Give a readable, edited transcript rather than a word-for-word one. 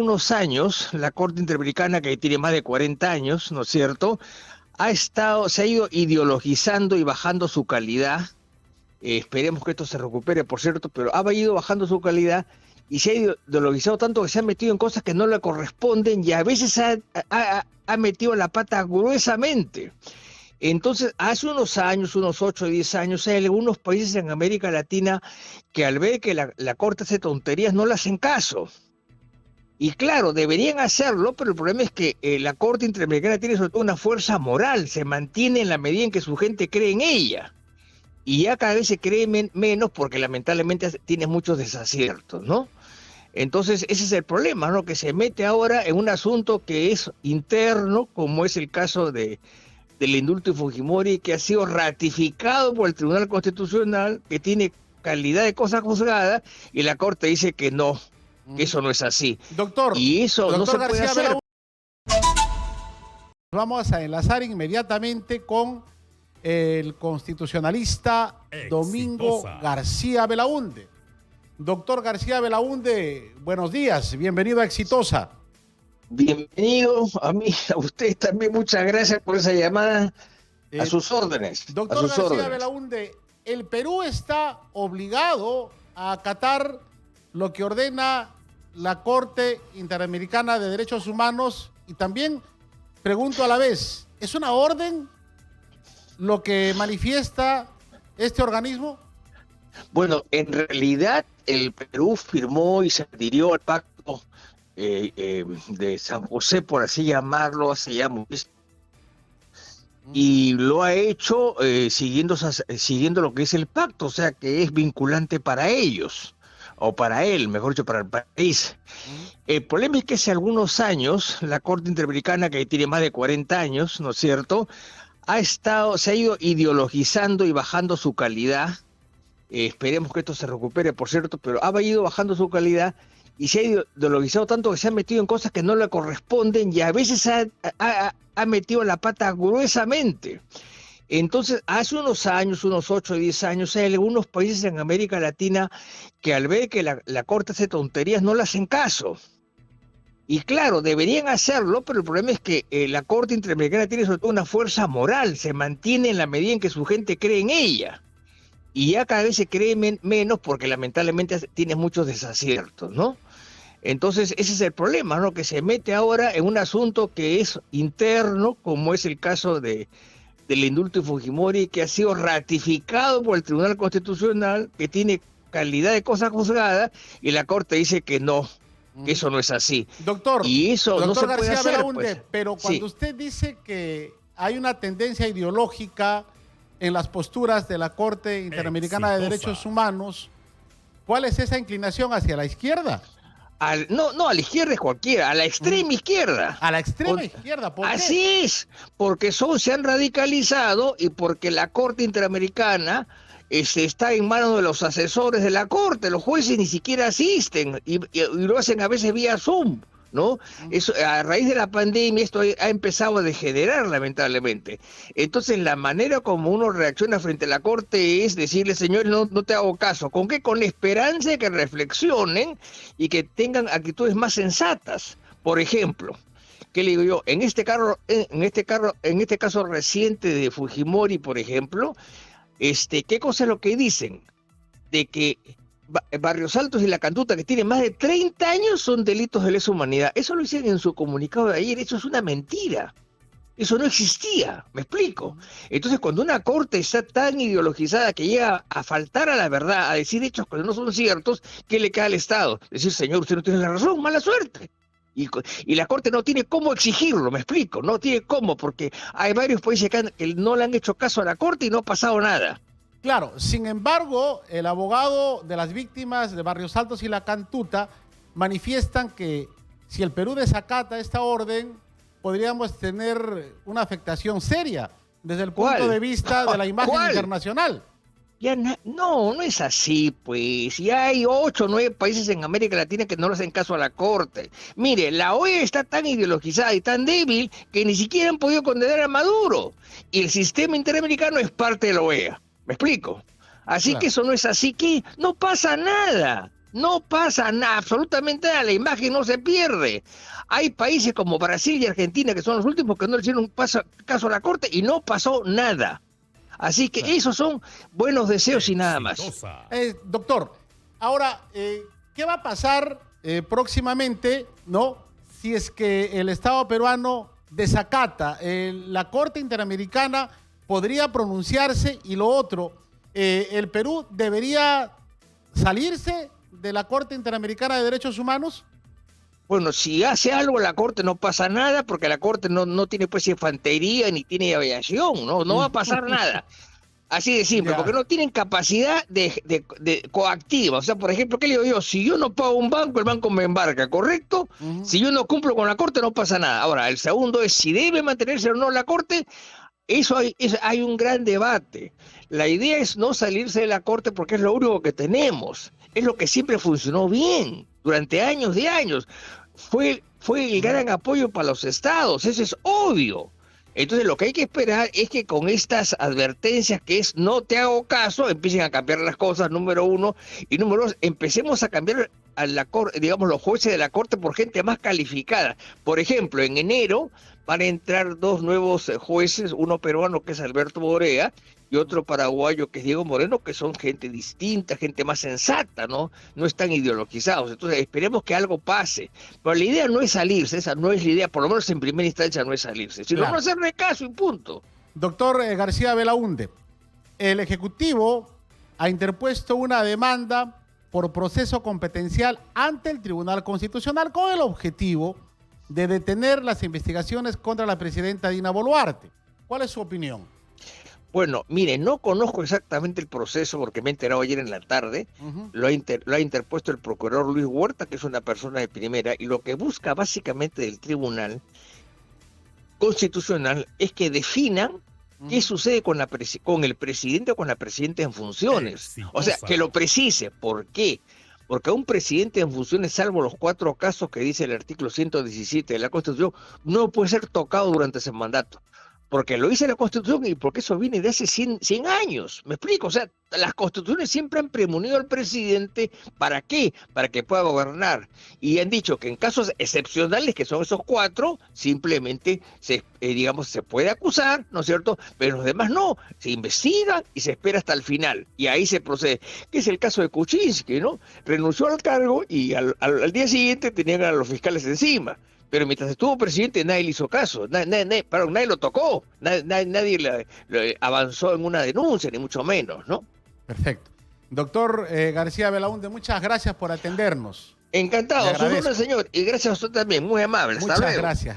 algunos años, la Corte Interamericana, que tiene más de 40 años, ¿no es cierto?, se ha ido ideologizando y bajando su calidad. Esperemos que esto se recupere, por cierto, pero ha ido bajando su calidad y se ha ideologizado tanto que se ha metido en cosas que no le corresponden y a veces ha metido la pata gruesamente. Entonces, hace unos años, unos 8 o 10 años, hay algunos países en América Latina que al ver que la Corte hace tonterías no le hacen caso. Y claro, deberían hacerlo, pero el problema es que la Corte Interamericana tiene sobre todo una fuerza moral, se mantiene en la medida en que su gente cree en ella. Y ya cada vez se cree menos porque lamentablemente tiene muchos desaciertos, ¿no? Entonces ese es el problema, ¿no? Que se mete ahora en un asunto que es interno, como es el caso del indulto de Fujimori, que ha sido ratificado por el Tribunal Constitucional, que tiene calidad de cosa juzgada, y la Corte dice que no, que eso no es así. Doctor, y eso no se García puede hacer. Vamos a enlazar inmediatamente con el constitucionalista Domingo García Belaúnde. Doctor García Belaúnde, buenos días, bienvenido a Exitosa. Bienvenido a usted también, muchas gracias por esa llamada, a sus órdenes. Doctor García Belaúnde, el Perú está obligado a acatar lo que ordena la Corte Interamericana de Derechos Humanos y también pregunto a la vez, ¿es una orden lo que manifiesta este organismo? Bueno, en realidad el Perú firmó y se adhirió al pacto de San José, por así llamarlo, hace ya mucho, y lo ha hecho siguiendo lo que es el pacto, o sea que es vinculante para ellos, o para él, mejor dicho, para el país. El problema es que hace algunos años, la Corte Interamericana, que tiene más de 40 años, ¿no es cierto?, se ha ido ideologizando y bajando su calidad. Esperemos que esto se recupere, por cierto, pero ha ido bajando su calidad y se ha ideologizado tanto que se ha metido en cosas que no le corresponden y a veces ha metido la pata gruesamente. Entonces, hace unos años, unos 8 o 10 años, hay algunos países en América Latina que al ver que la Corte hace tonterías no le hacen caso. Y claro, deberían hacerlo, pero el problema es que la Corte Interamericana tiene sobre todo una fuerza moral, se mantiene en la medida en que su gente cree en ella. Y ya cada vez se cree menos porque lamentablemente tiene muchos desaciertos, ¿no? Entonces ese es el problema, ¿no? Que se mete ahora en un asunto que es interno, como es el caso del indulto de Fujimori, que ha sido ratificado por el Tribunal Constitucional, que tiene calidad de cosa juzgada, y la Corte dice que no, que eso no es así. Doctor, y eso no se García puede hacer, Belaúnde, pues. Pero cuando usted dice que hay una tendencia ideológica en las posturas de la Corte Interamericana de Derechos Humanos, ¿cuál es esa inclinación hacia la izquierda? No, a la izquierda es cualquiera, a la extrema izquierda. A la extrema izquierda, ¿por qué? Así es, porque se han radicalizado y porque la Corte Interamericana está en manos de los asesores de la Corte, los jueces ni siquiera asisten y lo hacen a veces vía Zoom, ¿no? Eso, a raíz de la pandemia esto ha empezado a degenerar lamentablemente. Entonces la manera como uno reacciona frente a la Corte es decirle, señores, no te hago caso. ¿Con qué? Con la esperanza de que reflexionen y que tengan actitudes más sensatas. Por ejemplo, ¿qué le digo yo? En este caso reciente de Fujimori, por ejemplo, ¿qué cosa es lo que dicen? De que Barrios Altos y La Cantuta, que tienen más de 30 años, son delitos de lesa humanidad. Eso lo hicieron en su comunicado de ayer. Eso es una mentira. Eso no existía, ¿me explico? Entonces, cuando una corte está tan ideologizada que llega a faltar a la verdad, a decir hechos que no son ciertos, ¿qué le cae al Estado? Decir, señor, usted no tiene la razón, mala suerte. Y la Corte no tiene cómo exigirlo, me explico, no tiene cómo, porque hay varios países que no le han hecho caso a la Corte y no ha pasado nada. Claro, sin embargo, el abogado de las víctimas de Barrios Altos y La Cantuta manifiestan que si el Perú desacata esta orden, podríamos tener una afectación seria desde el punto de vista de la imagen internacional. Ya no es así, pues. Ya hay 8 o 9 países en América Latina que no le hacen caso a la Corte. Mire, la OEA está tan ideologizada y tan débil que ni siquiera han podido condenar a Maduro. Y el sistema interamericano es parte de la OEA. ¿Me explico? Así que eso no es así, que no pasa nada. No pasa nada, absolutamente nada, la imagen no se pierde. Hay países como Brasil y Argentina, que son los últimos que no le hicieron caso a la Corte y no pasó nada. Así que esos son buenos deseos y nada más. Doctor, ahora, ¿qué va a pasar próximamente, no? Si es que el Estado peruano desacata, la Corte Interamericana podría pronunciarse, y lo otro, ¿el Perú debería salirse de la Corte Interamericana de Derechos Humanos? Bueno, si hace algo la Corte no pasa nada, porque la Corte no tiene pues infantería ni tiene aviación, no va a pasar nada. Así de simple, porque no tienen capacidad de coactiva. O sea, por ejemplo, ¿qué le digo yo? Si yo no pago un banco, el banco me embarca, ¿correcto? Si yo no cumplo con la Corte, no pasa nada. Ahora, el segundo es si debe mantenerse o no la Corte. Hay un gran debate. La idea es no salirse de la Corte porque es lo único que tenemos. Es lo que siempre funcionó bien durante años de años. Fue el gran apoyo para los estados, eso es obvio. Entonces lo que hay que esperar es que con estas advertencias que es no te hago caso, empiecen a cambiar las cosas, número uno, y número dos, empecemos a cambiar a la corte, digamos, los jueces de la Corte por gente más calificada. Por ejemplo, en enero van a entrar 2 nuevos jueces, uno peruano que es Alberto Borea y otro paraguayo que es Diego Moreno, que son gente distinta, gente más sensata, ¿no? No están ideologizados. Entonces esperemos que algo pase. Pero la idea no es salirse, esa no es la idea, por lo menos en primera instancia no es salirse, sino no hacerle caso y punto. Doctor García Belaúnde, el Ejecutivo ha interpuesto una demanda por proceso competencial ante el Tribunal Constitucional con el objetivo de detener las investigaciones contra la presidenta Dina Boluarte. ¿Cuál es su opinión? Bueno, mire, no conozco exactamente el proceso porque me he enterado ayer en la tarde. Lo ha interpuesto el procurador Luis Huerta, que es una persona de primera, y lo que busca básicamente del Tribunal Constitucional es que definan qué sucede con el presidente o con la presidenta en funciones. O sea, que lo precise. ¿Por qué? Porque a un presidente en funciones, salvo los 4 casos que dice el artículo 117 de la Constitución, no puede ser tocado durante ese mandato. Porque lo dice la Constitución y porque eso viene de hace 100 años. ¿Me explico? O sea, las constituciones siempre han premonido al presidente. ¿Para qué? Para que pueda gobernar. Y han dicho que en casos excepcionales, que son esos 4, simplemente se puede acusar, ¿no es cierto? Pero los demás no. Se investiga y se espera hasta el final. Y ahí se procede. Que es el caso de Kuczynski, ¿no? Renunció al cargo y al día siguiente tenían a los fiscales encima. Pero mientras estuvo presidente nadie le hizo caso, nadie lo tocó, nadie le avanzó en una denuncia, ni mucho menos, ¿no? Perfecto. Doctor García Belaúnde, muchas gracias por atendernos. Encantado, su nombre, señor, y gracias a usted también, muy amable. Muchas gracias.